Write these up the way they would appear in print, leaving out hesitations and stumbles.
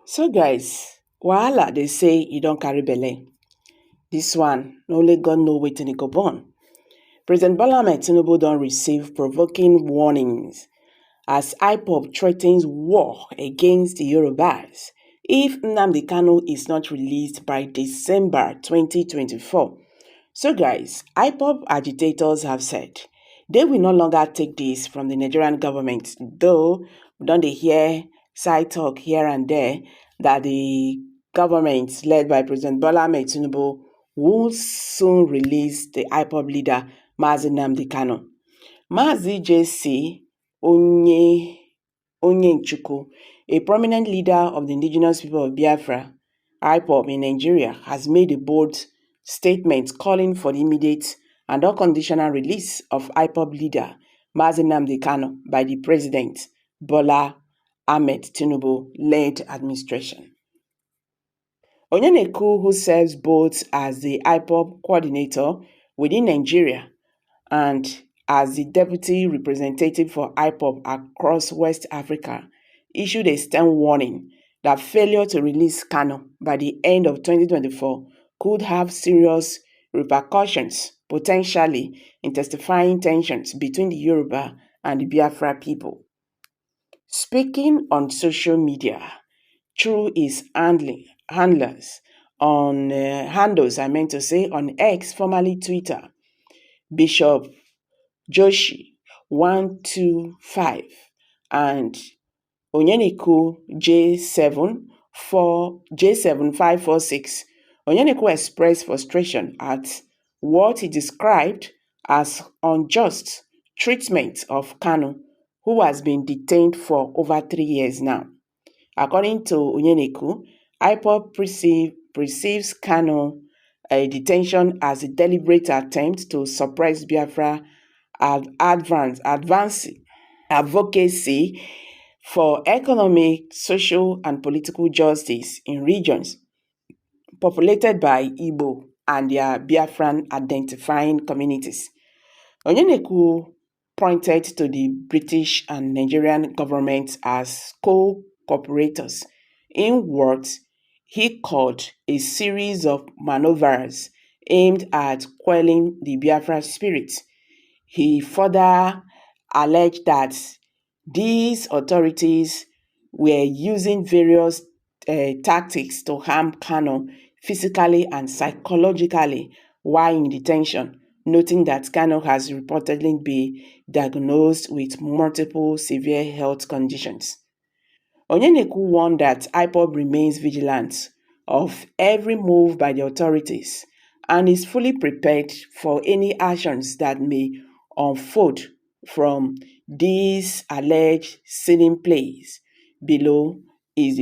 So guys, wahala they say you don't carry belle. This one, no only God know wetin e go born. President Bola Ahmed Tinubu don receive provoking warnings as IPOB threatens war against the Yorubas if Nnamdi Kanu is not released by December 2024. So guys, IPOB agitators have said they will no longer take this from the Nigerian government, though we don dey hear side talk here and there that the government led by President Bola Ahmed Tinubu will soon release the IPOB leader Mazi Nnamdi Kanu. Mazi JC Onyenchukwu, a prominent leader of the indigenous people of Biafra, IPOB in Nigeria, has made a bold statement calling for the immediate and unconditional release of IPOB leader Mazi Nnamdi Kanu by the President Bola Ahmed Tinubu-led administration. Onyenchukwu, who serves both as the IPOB coordinator within Nigeria and as the deputy representative for IPOB across West Africa, issued a stern warning that failure to release Kanu by the end of 2024 could have serious repercussions, potentially intensifying tensions between the Yoruba and the Biafra people. Speaking on social media through his handles on X, formerly Twitter, Bishop Joshi 125 and Onyenchukwu J7546. Onyenchukwu expressed frustration at what he described as unjust treatment of Kanu, who has been detained for over 3 years now. According to Onyenchukwu, IPOB perceives Kanu detention as a deliberate attempt to suppress Biafra advocacy for economic, social, and political justice in regions populated by Igbo and their Biafran identifying communities. Onyenchukwu pointed to the British and Nigerian governments as co-cooperators in what he called a series of maneuvers aimed at quelling the Biafra spirit. He further alleged that these authorities were using various tactics to harm Kanu physically and psychologically while in detention, noting that Kanu has reportedly been diagnosed with multiple severe health conditions. Onyenchukwu warned that IPOB remains vigilant of every move by the authorities and is fully prepared for any actions that may unfold from these alleged sinning plays. Below is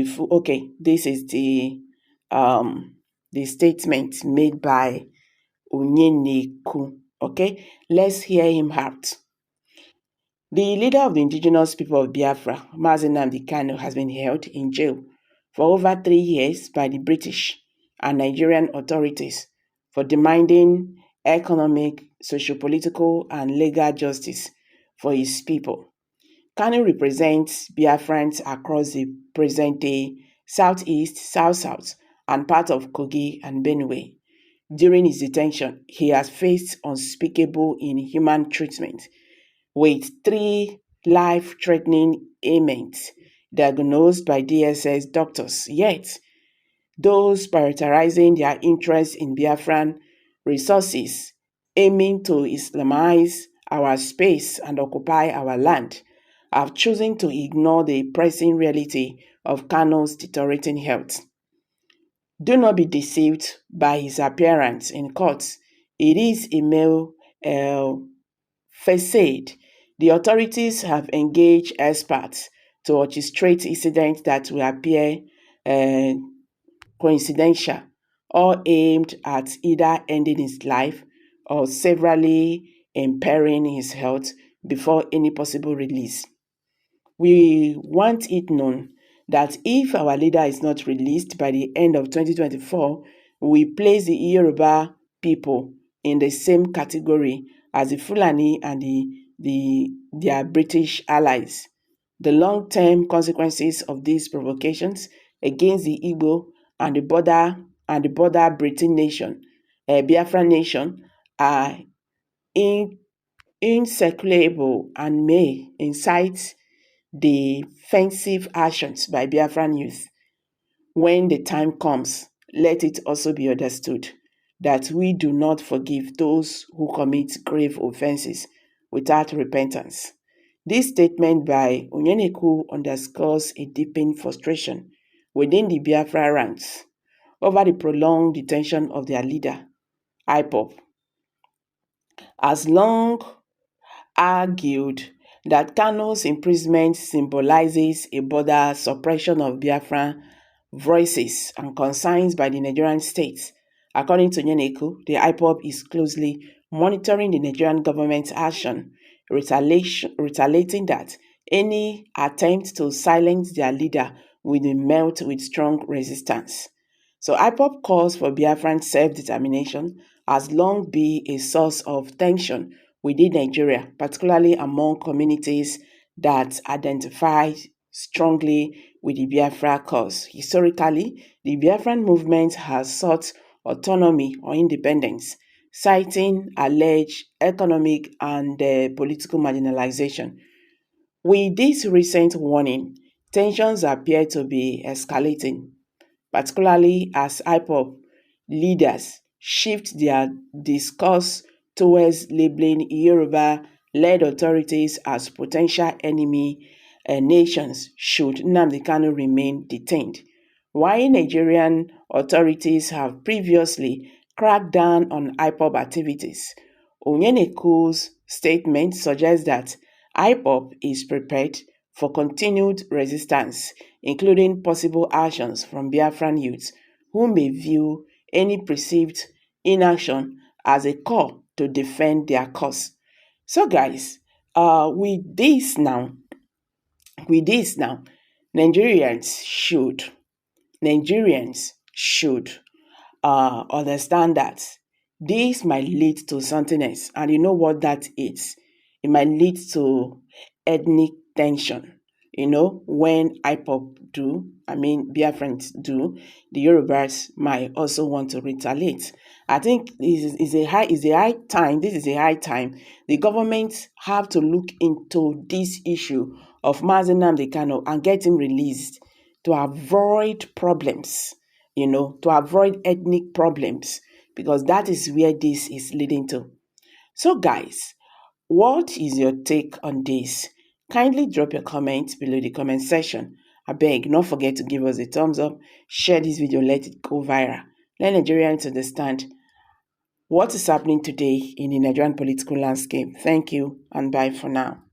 this is the statement made by Onyenchukwu. Okay, let's hear him out. The leader of the indigenous people of Biafra, Mazi Nnamdi Kanu, has been held in jail for over 3 years by the British and Nigerian authorities for demanding economic, socio-political, and legal justice for his people. Kanu represents Biafrans across the present-day Southeast, South-South, and part of Kogi and Benue. During his detention, he has faced unspeakable inhuman treatment, with 3 life-threatening ailments diagnosed by DSS doctors, yet those prioritizing their interest in Biafran resources, aiming to Islamize our space and occupy our land, have chosen to ignore the pressing reality of Kanu's deteriorating health. Do not be deceived by his appearance in court. It is a male facade. The authorities have engaged experts to orchestrate incidents that will appear coincidental or aimed at either ending his life or severely impairing his health before any possible release. We want it known that if our leader is not released by the end of 2024, we place the Yoruba people in the same category as the Fulani and their British allies. The long-term consequences of these provocations against the Igbo and the border Britain nation, Biafra nation, are inseclable and may incite defensive actions by Biafran youth. When the time comes, let it also be understood that we do not forgive those who commit grave offenses without repentance. This statement by Onyeneku underscores a deepened frustration within the Biafra ranks over the prolonged detention of their leader, IPOB. As long argued that Kanu's imprisonment symbolizes a border suppression of Biafran voices and concerns by the Nigerian state. According to Nyeneku, the IPOB is closely monitoring the Nigerian government's action, retaliating that any attempt to silence their leader will be met with strong resistance. So IPOB calls for Biafran self-determination has long been a source of tension within Nigeria, particularly among communities that identify strongly with the Biafra cause. Historically, the Biafran movement has sought autonomy or independence, citing alleged economic and political marginalization. With this recent warning, tensions appear to be escalating, particularly as IPOB leaders shift their discourse towards labeling Yoruba-led authorities as potential enemy nations should Nnamdi Kanu remain detained. While Nigerian authorities have previously cracked down on IPOB activities, Onyeneku's statement suggests that IPOB is prepared for continued resistance, including possible actions from Biafran youths who may view any perceived inaction as a call to defend their cause. So guys, with this now, Nigerians should understand that this might lead to something else. And you know what that is? It might lead to ethnic tension. When Biafrans do, the Yorubas might also want to retaliate. I think this is a high time the government have to look into this issue of Mazi Nnamdi Kanu and get him released to avoid problems, to avoid ethnic problems, because that is where this is leading to. So guys, what is your take on this? Kindly drop your comments below the comment section. I beg, don't forget to give us a thumbs up, share this video, let it go viral. Let Nigerians understand what is happening today in the Nigerian political landscape. Thank you and bye for now.